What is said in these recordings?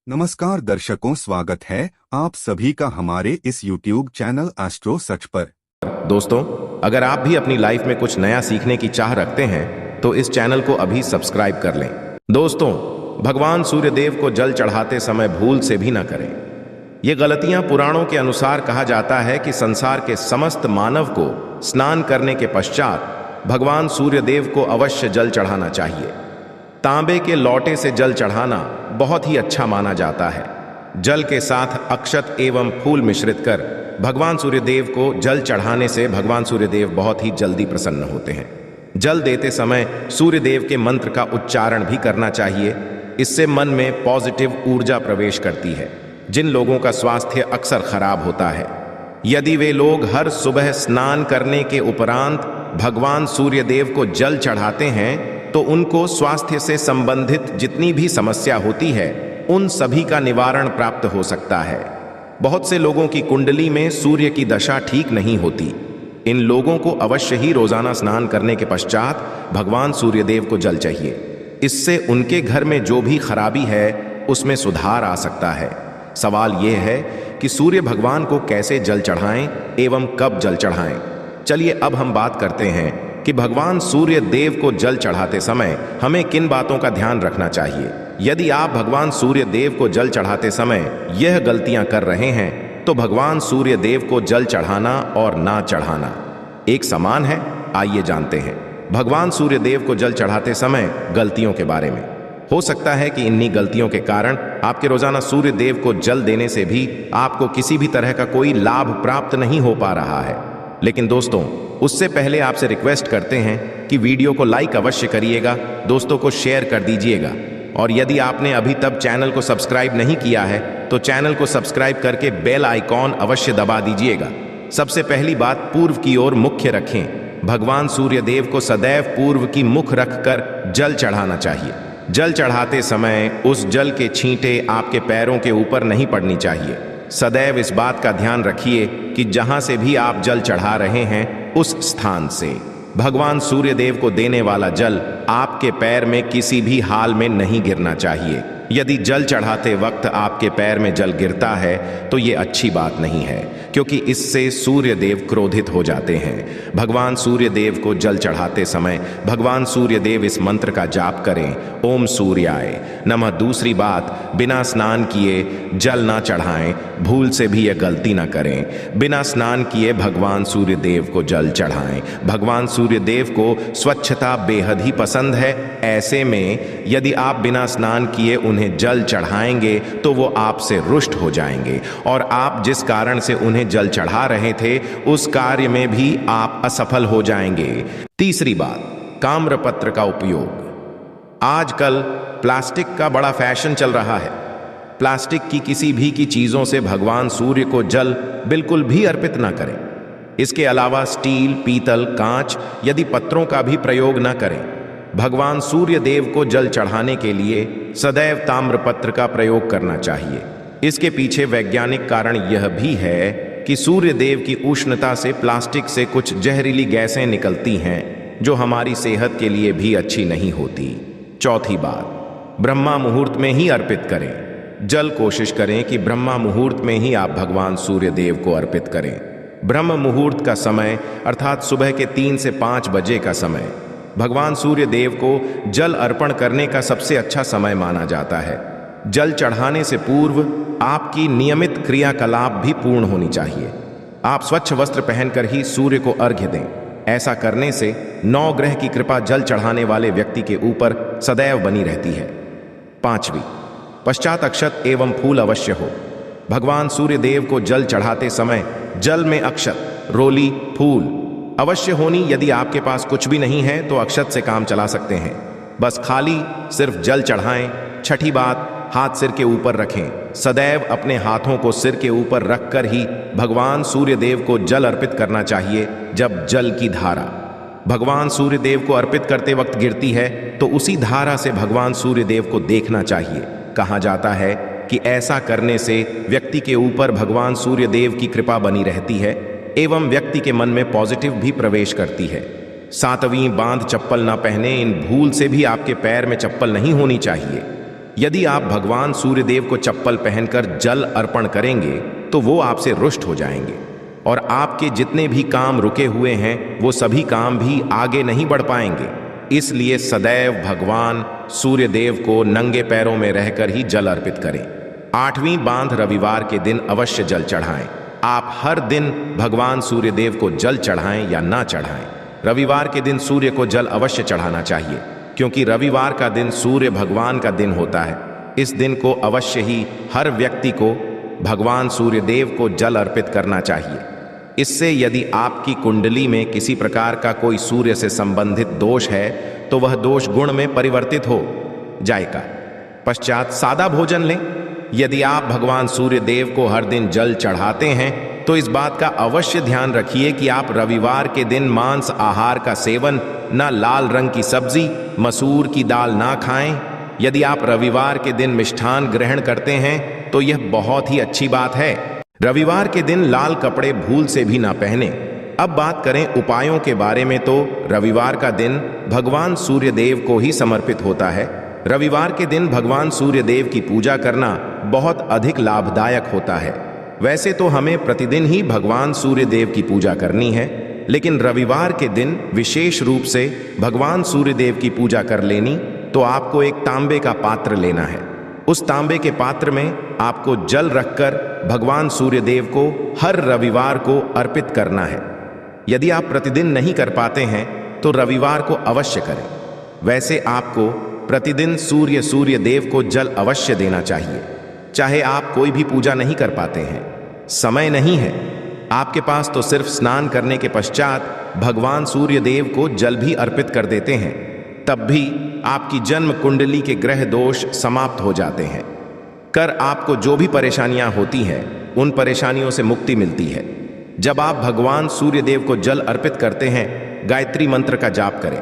नमस्कार दर्शकों, स्वागत है आप सभी का हमारे इस YouTube चैनल एस्ट्रो सच पर। दोस्तों, अगर आप भी अपनी लाइफ में कुछ नया सीखने की चाह रखते हैं तो इस चैनल को अभी सब्सक्राइब कर लें। दोस्तों, भगवान सूर्यदेव को जल चढ़ाते समय भूल से भी न करें। ये गलतियां पुराणों के अनुसार कहा जाता है कि संसार के समस्त मानव को स्नान करने के पश्चात भगवान सूर्यदेव को अवश्य जल चढ़ाना चाहिए। तांबे के लौटे से जल चढ़ाना बहुत ही अच्छा माना जाता है। जल के साथ अक्षत एवं फूल मिश्रित कर भगवान सूर्यदेव को जल चढ़ाने से भगवान सूर्यदेव बहुत ही जल्दी प्रसन्न होते हैं। जल देते समय सूर्यदेव के मंत्र का उच्चारण भी करना चाहिए। इससे मन में पॉजिटिव ऊर्जा प्रवेश करती है। जिन लोगों का स्वास्थ्य अक्सर खराब होता है, यदि वे लोग हर सुबह स्नान करने के उपरांत भगवान सूर्यदेव को जल चढ़ाते हैं तो उनको स्वास्थ्य से संबंधित जितनी भी समस्या होती है उन सभी का निवारण प्राप्त हो सकता है। बहुत से लोगों की कुंडली में सूर्य की दशा ठीक नहीं होती। इन लोगों को अवश्य ही रोजाना स्नान करने के पश्चात भगवान सूर्यदेव को जल चाहिए। इससे उनके घर में जो भी खराबी है उसमें सुधार आ सकता है। सवाल यह है कि सूर्य भगवान को कैसे जल चढ़ाएं एवं कब जल चढ़ाएं। चलिए अब हम बात करते हैं कि भगवान सूर्य देव को जल चढ़ाते समय हमें किन बातों का ध्यान रखना चाहिए। यदि आप भगवान सूर्य देव को जल चढ़ाते समय यह गलतियां कर रहे हैं तो भगवान सूर्य देव को जल चढ़ाना और ना चढ़ाना एक समान है। आइए जानते हैं भगवान सूर्य देव को जल चढ़ाते समय गलतियों के बारे में। हो सकता है कि इन्हीं गलतियों के कारण आपके रोजाना सूर्य देव को जल देने से भी आपको किसी भी तरह का कोई लाभ प्राप्त नहीं हो पा रहा है। लेकिन दोस्तों, उससे पहले आपसे रिक्वेस्ट करते हैं कि वीडियो को लाइक अवश्य करिएगा, दोस्तों को शेयर कर दीजिएगा और यदि आपने अभी तक चैनल को सब्सक्राइब नहीं किया है तो चैनल को सब्सक्राइब करके बेल आइकॉन अवश्य दबा दीजिएगा। सबसे पहली बात, पूर्व की ओर मुख्य रखें। भगवान सूर्यदेव को सदैव पूर्व की मुख रखकर जल चढ़ाना चाहिए। जल चढ़ाते समय उस जल के छींटे आपके पैरों के ऊपर नहीं पड़नी चाहिए। सदैव इस बात का ध्यान रखिए कि जहां से भी आप जल चढ़ा रहे हैं उस स्थान से भगवान सूर्यदेव को देने वाला जल आपके पैर में किसी भी हाल में नहीं गिरना चाहिए। यदि जल चढ़ाते वक्त आपके पैर में जल गिरता है तो ये अच्छी बात नहीं है, क्योंकि इससे सूर्यदेव क्रोधित हो जाते हैं। भगवान सूर्यदेव को जल चढ़ाते समय भगवान सूर्यदेव इस मंत्र का जाप करें, ओम सूर्याय नमः। दूसरी बात, बिना स्नान किए जल ना चढ़ाएं। भूल से भी यह गलती ना करें। बिना स्नान किए भगवान सूर्यदेव को जल चढ़ाएं। भगवान सूर्यदेव को स्वच्छता बेहद ही पसंद है। ऐसे में यदि आप बिना स्नान किए उन्हें जल चढ़ाएंगे तो वो आपसे रुष्ट हो जाएंगे और आप जिस कारण से उन्हें जल चढ़ा रहे थे उस कार्य में भी आप असफल हो जाएंगे। तीसरी बात, ताम्रपत्र का उपयोग। आजकल प्लास्टिक का बड़ा फैशन चल रहा है। प्लास्टिक की किसी भी की चीजों से भगवान सूर्य को जल बिल्कुल भी अर्पित ना करें। इसके अलावा स्टील, पीतल, कांच यदि पत्रों का भी प्रयोग ना करें। भगवान सूर्य देव को जल चढ़ाने के लिए सदैव ताम्रपत्र का प्रयोग करना चाहिए। इसके पीछे वैज्ञानिक कारण यह भी है कि सूर्य देव की उष्णता से प्लास्टिक से कुछ जहरीली गैसें निकलती हैं जो हमारी सेहत के लिए भी अच्छी नहीं होती। चौथी बात, ब्रह्मा मुहूर्त में ही अर्पित करें। जल कोशिश करें कि ब्रह्मा मुहूर्त में ही आप भगवान सूर्य देव को अर्पित करें। ब्रह्म मुहूर्त का समय अर्थात सुबह के 3 से 5 बजे का समय भगवान सूर्य देव को जल अर्पण करने का सबसे अच्छा समय माना जाता है। जल चढ़ाने से पूर्व आपकी नियमित क्रियाकलाप भी पूर्ण होनी चाहिए। आप स्वच्छ वस्त्र पहनकर ही सूर्य को अर्घ्य दें। ऐसा करने से 9 ग्रह की कृपा जल चढ़ाने वाले व्यक्ति के ऊपर सदैव बनी रहती है। पांचवी, पश्चात अक्षत एवं फूल अवश्य हो। भगवान सूर्य देव को जल चढ़ाते समय जल में अक्षत, रोली, फूल अवश्य होनी। यदि आपके पास कुछ भी नहीं है तो अक्षत से काम चला सकते हैं। बस खाली सिर्फ जल चढ़ाएं। छठी बात, हाथ सिर के ऊपर रखें। सदैव अपने हाथों को सिर के ऊपर रखकर ही भगवान सूर्य देव को जल अर्पित करना चाहिए। जब जल की धारा भगवान सूर्य देव को अर्पित करते वक्त गिरती है तो उसी धारा से भगवान सूर्य देव को देखना चाहिए। कहा जाता है कि ऐसा करने से व्यक्ति के ऊपर भगवान सूर्य देव की कृपा बनी रहती है एवं व्यक्ति के मन में पॉजिटिव भी प्रवेश करती है। 7वीं, बांध चप्पल ना पहने। इन भूल से भी आपके पैर में चप्पल नहीं होनी चाहिए। यदि आप भगवान सूर्यदेव को चप्पल पहनकर जल अर्पण करेंगे तो वो आपसे रुष्ट हो जाएंगे और आपके जितने भी काम रुके हुए हैं वो सभी काम भी आगे नहीं बढ़ पाएंगे। इसलिए सदैव भगवान सूर्यदेव को नंगे पैरों में रहकर ही जल अर्पित करें। 8वीं बांध रविवार के दिन अवश्य जल चढ़ाएं। आप हर दिन भगवान सूर्यदेव को जल चढ़ाएं या ना चढ़ाएं, रविवार के दिन सूर्य को जल अवश्य चढ़ाना चाहिए, क्योंकि रविवार का दिन सूर्य भगवान का दिन होता है। इस दिन को अवश्य ही हर व्यक्ति को भगवान सूर्यदेव को जल अर्पित करना चाहिए। इससे यदि आपकी कुंडली में किसी प्रकार का कोई सूर्य से संबंधित दोष है तो वह दोष गुण में परिवर्तित हो जाएगा। पश्चात सादा भोजन लें। यदि आप भगवान सूर्यदेव को हर दिन जल चढ़ाते हैं तो इस बात का अवश्य ध्यान रखिए कि आप रविवार के दिन मांस आहार का सेवन, न लाल रंग की सब्जी, मसूर की दाल ना खाएं। यदि आप रविवार के दिन मिष्ठान ग्रहण करते हैं तो यह बहुत ही अच्छी बात है। रविवार के दिन लाल कपड़े भूल से भी ना पहने। अब बात करें उपायों के बारे में तो रविवार का दिन भगवान सूर्यदेव को ही समर्पित होता है। रविवार के दिन भगवान सूर्यदेव की पूजा करना बहुत अधिक लाभदायक होता है। वैसे तो हमें प्रतिदिन ही भगवान सूर्यदेव की पूजा करनी है, लेकिन रविवार के दिन विशेष रूप से भगवान सूर्यदेव की पूजा कर लेनी तो आपको एक तांबे का पात्र लेना है। उस तांबे के पात्र में आपको जल रखकर भगवान सूर्यदेव को हर रविवार को अर्पित करना है। यदि आप प्रतिदिन नहीं कर पाते हैं तो रविवार को अवश्य करें। वैसे आपको प्रतिदिन सूर्यदेव को जल अवश्य देना चाहिए, चाहे आप कोई भी पूजा नहीं कर पाते हैं, समय नहीं है आपके पास, तो सिर्फ स्नान करने के पश्चात भगवान सूर्यदेव को जल भी अर्पित कर देते हैं, तब भी आपकी जन्म कुंडली के ग्रह दोष समाप्त हो जाते हैं। कर आपको जो भी परेशानियां होती हैं उन परेशानियों से मुक्ति मिलती है। जब आप भगवान सूर्यदेव को जल अर्पित करते हैं, गायत्री मंत्र का जाप करें।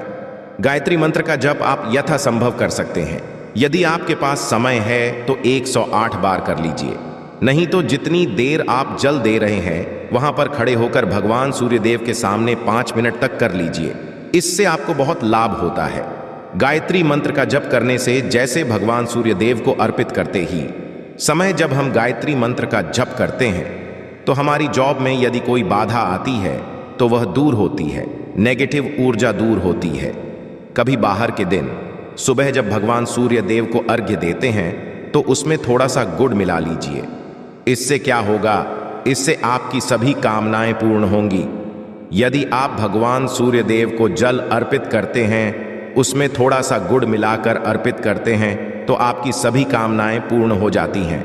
गायत्री मंत्र का जप आप यथासंभव कर सकते हैं। यदि आपके पास समय है तो 108 बार कर लीजिए, नहीं तो जितनी देर आप जल दे रहे हैं वहां पर खड़े होकर भगवान सूर्यदेव के सामने 5 मिनट तक कर लीजिए। इससे आपको बहुत लाभ होता है। गायत्री मंत्र का जप करने से जैसे भगवान सूर्यदेव को अर्पित करते ही समय जब हम गायत्री मंत्र का जप करते हैं तो हमारी जॉब में यदि कोई बाधा आती है तो वह दूर होती है, नेगेटिव ऊर्जा दूर होती है। कभी बाहर के दिन सुबह जब भगवान सूर्यदेव को अर्घ्य देते हैं तो उसमें थोड़ा सा गुड़ मिला लीजिए। इससे क्या होगा, इससे आपकी सभी कामनाएं पूर्ण होंगी। यदि आप भगवान सूर्यदेव को जल अर्पित करते हैं, उसमें थोड़ा सा गुड़ मिलाकर अर्पित करते हैं तो आपकी सभी कामनाएं पूर्ण हो जाती हैं।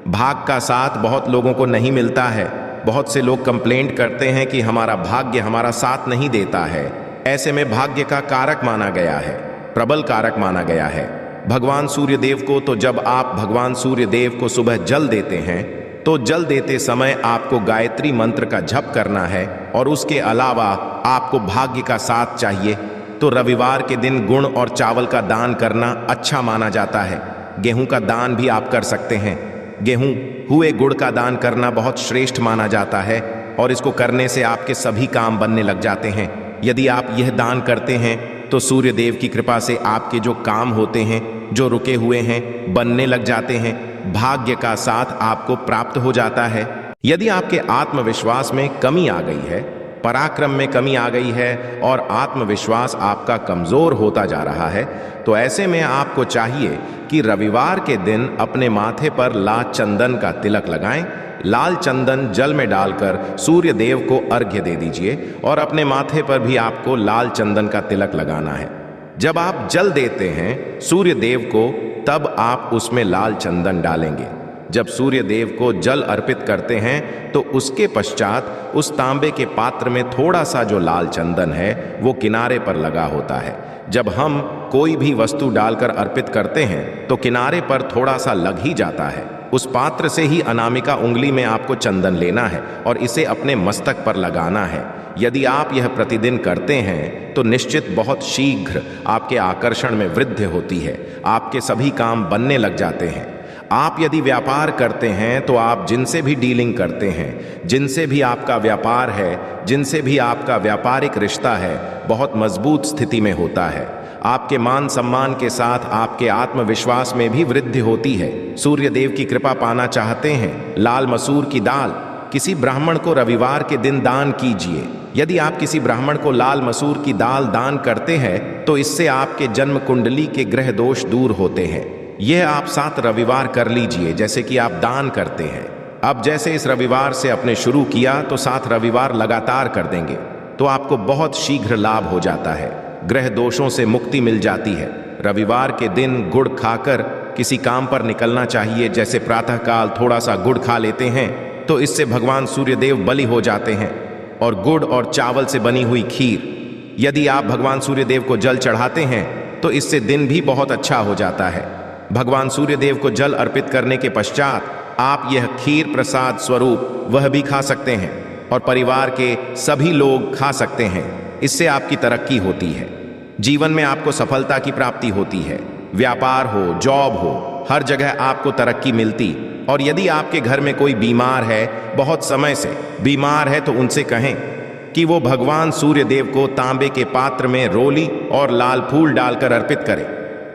भाग का साथ बहुत लोगों को नहीं मिलता है। बहुत से लोग कंप्लेंट करते हैं कि हमारा भाग्य हमारा साथ नहीं देता है। ऐसे में भाग्य का कारक माना गया है, प्रबल कारक माना गया है भगवान सूर्यदेव को। तो जब आप भगवान सूर्यदेव को सुबह जल देते हैं तो जल देते समय आपको गायत्री मंत्र का जप करना है और उसके अलावा आपको भाग्य का साथ चाहिए। तो रविवार के दिन गुड़ और चावल का दान करना अच्छा माना जाता है। गेहूं का दान भी आप कर सकते हैं। गेहूं हुए गुड़ का दान करना बहुत श्रेष्ठ माना जाता है और इसको करने से आपके सभी काम बनने लग जाते हैं। यदि आप यह दान करते हैं तो सूर्यदेव की कृपा से आपके जो काम होते हैं, जो रुके हुए हैं, बनने लग जाते हैं। भाग्य का साथ आपको प्राप्त हो जाता है। यदि आपके आत्मविश्वास में कमी आ गई है, पराक्रम में कमी आ गई है और आत्मविश्वास आपका कमजोर होता जा रहा है, तो ऐसे में आपको चाहिए कि रविवार के दिन अपने माथे पर लाल चंदन का तिलक लगाएं। लाल चंदन जल में डालकर सूर्य देव को अर्घ्य दे दीजिए और अपने माथे पर भी आपको लाल चंदन का तिलक लगाना है। जब आप जल देते हैं सूर्य देव को, तब आप उसमें लाल चंदन डालेंगे। जब सूर्य देव को जल अर्पित करते हैं तो उसके पश्चात उस तांबे के पात्र में थोड़ा सा जो लाल चंदन है वो किनारे पर लगा होता है। जब हम कोई भी वस्तु डालकर अर्पित करते हैं तो किनारे पर थोड़ा सा लग ही जाता है। उस पात्र से ही अनामिका उंगली में आपको चंदन लेना है और इसे अपने मस्तक पर लगाना है। यदि आप यह प्रतिदिन करते हैं तो निश्चित बहुत शीघ्र आपके आकर्षण में वृद्धि होती है, आपके सभी काम बनने लग जाते हैं। आप यदि व्यापार करते हैं तो आप जिनसे भी डीलिंग करते हैं, जिनसे भी आपका व्यापार है, जिनसे भी आपका व्यापारिक रिश्ता है, बहुत मजबूत स्थिति में होता है। आपके मान सम्मान के साथ आपके आत्मविश्वास में भी वृद्धि होती है। सूर्य देव की कृपा पाना चाहते हैं? लाल मसूर की दाल किसी ब्राह्मण को रविवार के दिन दान कीजिए। यदि आप किसी ब्राह्मण को लाल मसूर की दाल दान करते हैं तो इससे आपके जन्म कुंडली के ग्रह दोष दूर होते हैं। यह आप 7 रविवार कर लीजिए जैसे कि आप दान करते हैं। अब जैसे इस रविवार से आपने शुरू किया तो 7 रविवार लगातार कर देंगे तो आपको बहुत शीघ्र लाभ हो जाता है। ग्रह दोषों से मुक्ति मिल जाती है। रविवार के दिन गुड़ खाकर किसी काम पर निकलना चाहिए। जैसे प्रातःकाल थोड़ा सा गुड़ खा लेते हैं तो इससे भगवान सूर्यदेव बलि हो जाते हैं। और गुड़ और चावल से बनी हुई खीर यदि आप भगवान सूर्यदेव को जल चढ़ाते हैं तो इससे दिन भी बहुत अच्छा हो जाता है। भगवान सूर्यदेव को जल अर्पित करने के पश्चात आप यह खीर प्रसाद स्वरूप वह भी खा सकते हैं और परिवार के सभी लोग खा सकते हैं। इससे आपकी तरक्की होती है। जीवन में आपको सफलता की प्राप्ति होती है। व्यापार हो, जॉब हो, हर जगह आपको तरक्की मिलती। और यदि आपके घर में कोई बीमार है, बहुत समय से बीमार है, तो उनसे कहें कि वो भगवान सूर्यदेव को तांबे के पात्र में रोली और लाल फूल डालकर अर्पित करें।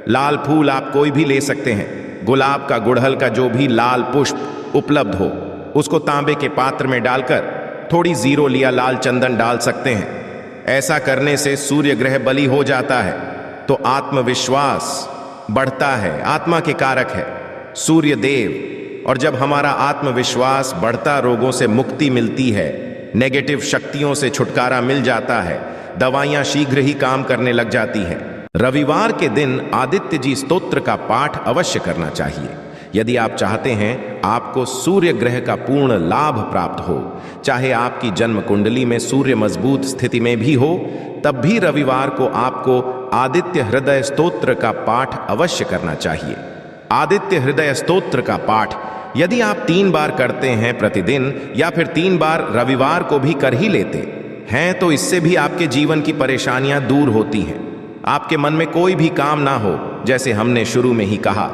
लाल फूल आप कोई भी ले सकते हैं। गुलाब का, गुड़हल का, जो भी लाल पुष्प उपलब्ध हो उसको तांबे के पात्र में डालकर थोड़ी जीरो लिया लाल चंदन डाल सकते हैं। ऐसा करने से सूर्य ग्रह बलि हो जाता है तो आत्मविश्वास बढ़ता है। आत्मा के कारक है सूर्य देव। और जब हमारा आत्मविश्वास बढ़ता, रोगों से मुक्ति मिलती है, नेगेटिव शक्तियों से छुटकारा मिल जाता है, दवाइयां शीघ्र ही काम करने लग जाती हैं। रविवार के दिन आदित्य जी स्तोत्र का पाठ अवश्य करना चाहिए। यदि आप चाहते हैं आपको सूर्य ग्रह का पूर्ण लाभ प्राप्त हो, चाहे आपकी जन्म कुंडली में सूर्य मजबूत स्थिति में भी हो, तब भी रविवार को आपको आदित्य हृदय स्तोत्र का पाठ अवश्य करना चाहिए। आदित्य हृदय स्तोत्र का पाठ यदि आप 3 बार करते हैं प्रतिदिन या फिर 3 बार रविवार को भी कर ही लेते हैं तो इससे भी आपके जीवन की परेशानियां दूर होती हैं। आपके मन में कोई भी काम ना हो, जैसे हमने शुरू में ही कहा,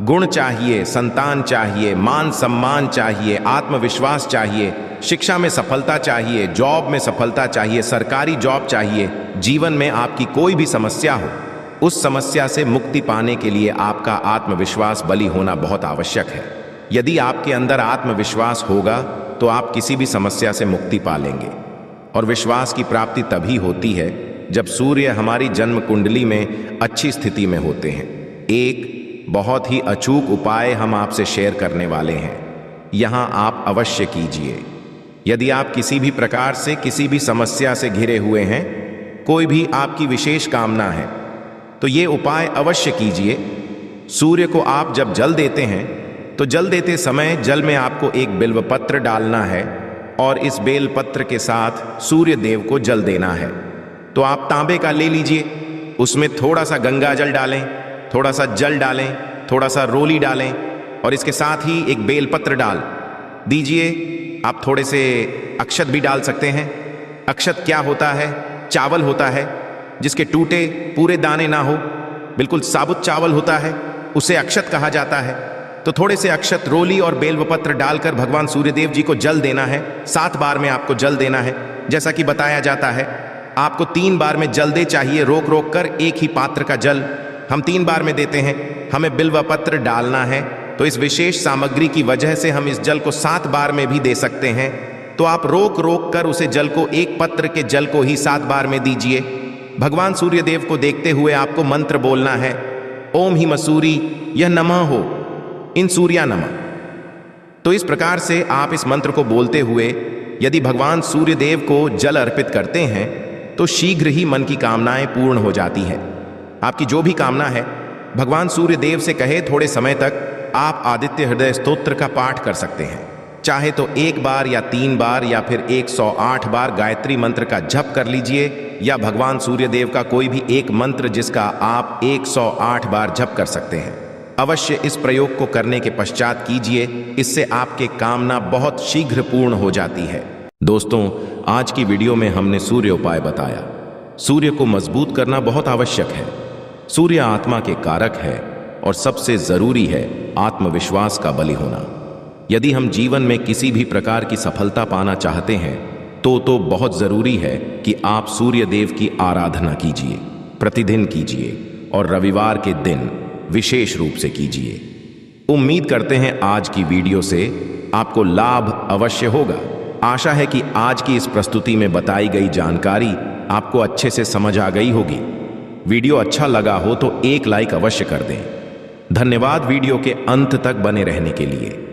गुण चाहिए, संतान चाहिए, मान सम्मान चाहिए, आत्मविश्वास चाहिए, शिक्षा में सफलता चाहिए, जॉब में सफलता चाहिए, सरकारी जॉब चाहिए, जीवन में आपकी कोई भी समस्या हो, उस समस्या से मुक्ति पाने के लिए आपका आत्मविश्वास बलि होना बहुत आवश्यक है। यदि आपके अंदर आत्मविश्वास होगा तो आप किसी भी समस्या से मुक्ति पा लेंगे। और विश्वास की प्राप्ति तभी होती है जब सूर्य हमारी जन्म कुंडली में अच्छी स्थिति में होते हैं। एक बहुत ही अचूक उपाय हम आपसे शेयर करने वाले हैं, यहां आप अवश्य कीजिए। यदि आप किसी भी प्रकार से किसी भी समस्या से घिरे हुए हैं, कोई भी आपकी विशेष कामना है, तो ये उपाय अवश्य कीजिए। सूर्य को आप जब जल देते हैं तो जल देते समय जल में आपको एक बिल्वपत्र डालना है और इस बेलपत्र के साथ सूर्य देव को जल देना है। तो आप तांबे का ले लीजिए, उसमें थोड़ा सा गंगा जल डालें, थोड़ा सा जल डालें, थोड़ा सा रोली डालें और इसके साथ ही एक बेलपत्र डाल दीजिए। आप थोड़े से अक्षत भी डाल सकते हैं। अक्षत क्या होता है? चावल होता है जिसके टूटे पूरे दाने ना हो, बिल्कुल साबुत चावल होता है, उसे अक्षत कहा जाता है। तो थोड़े से अक्षत, रोली और बेलवपत्र डालकर भगवान सूर्यदेव जी को जल देना है। 7 बार में आपको जल देना है। जैसा कि बताया जाता है आपको 3 बार में जल दे चाहिए, रोक रोक कर। एक ही पात्र का जल हम 3 बार में देते हैं। हमें बिल्वपत्र डालना है, तो इस विशेष सामग्री की वजह से हम इस जल को 7 बार में भी दे सकते हैं। तो आप रोक रोक कर उसे जल को, एक पत्र के जल को ही 7 बार में दीजिए। भगवान सूर्यदेव को देखते हुए आपको मंत्र बोलना है, ओम ही मसूरी यह नमः हो, इन सूर्या नमः। तो इस प्रकार से आप इस मंत्र को बोलते हुए यदि भगवान सूर्यदेव को जल अर्पित करते हैं तो शीघ्र ही मन की कामनाएं पूर्ण हो जाती हैं। आपकी जो भी कामना है भगवान सूर्यदेव से कहे, थोड़े समय तक आप आदित्य हृदय स्तोत्र का पाठ कर सकते हैं। चाहे तो 1 बार या 3 बार या फिर 108 बार गायत्री मंत्र का जप कर लीजिए, या भगवान सूर्यदेव का कोई भी एक मंत्र जिसका आप 108 बार जप कर सकते हैं। अवश्य इस प्रयोग को करने के पश्चात कीजिए, इससे आपके कामना बहुत शीघ्र पूर्ण हो जाती है। दोस्तों, आज की वीडियो में हमने सूर्य उपाय बताया। सूर्य को मजबूत करना बहुत आवश्यक है। सूर्य आत्मा के कारक है और सबसे जरूरी है आत्मविश्वास का बलि होना। यदि हम जीवन में किसी भी प्रकार की सफलता पाना चाहते हैं तो बहुत जरूरी है कि आप सूर्य देव की आराधना कीजिए, प्रतिदिन कीजिए और रविवार के दिन विशेष रूप से कीजिए। उम्मीद करते हैं आज की वीडियो से आपको लाभ अवश्य होगा। आशा है कि आज की इस प्रस्तुति में बताई गई जानकारी आपको अच्छे से समझ आ गई होगी। वीडियो अच्छा लगा हो तो एक लाइक अवश्य कर दें। धन्यवाद वीडियो के अंत तक बने रहने के लिए।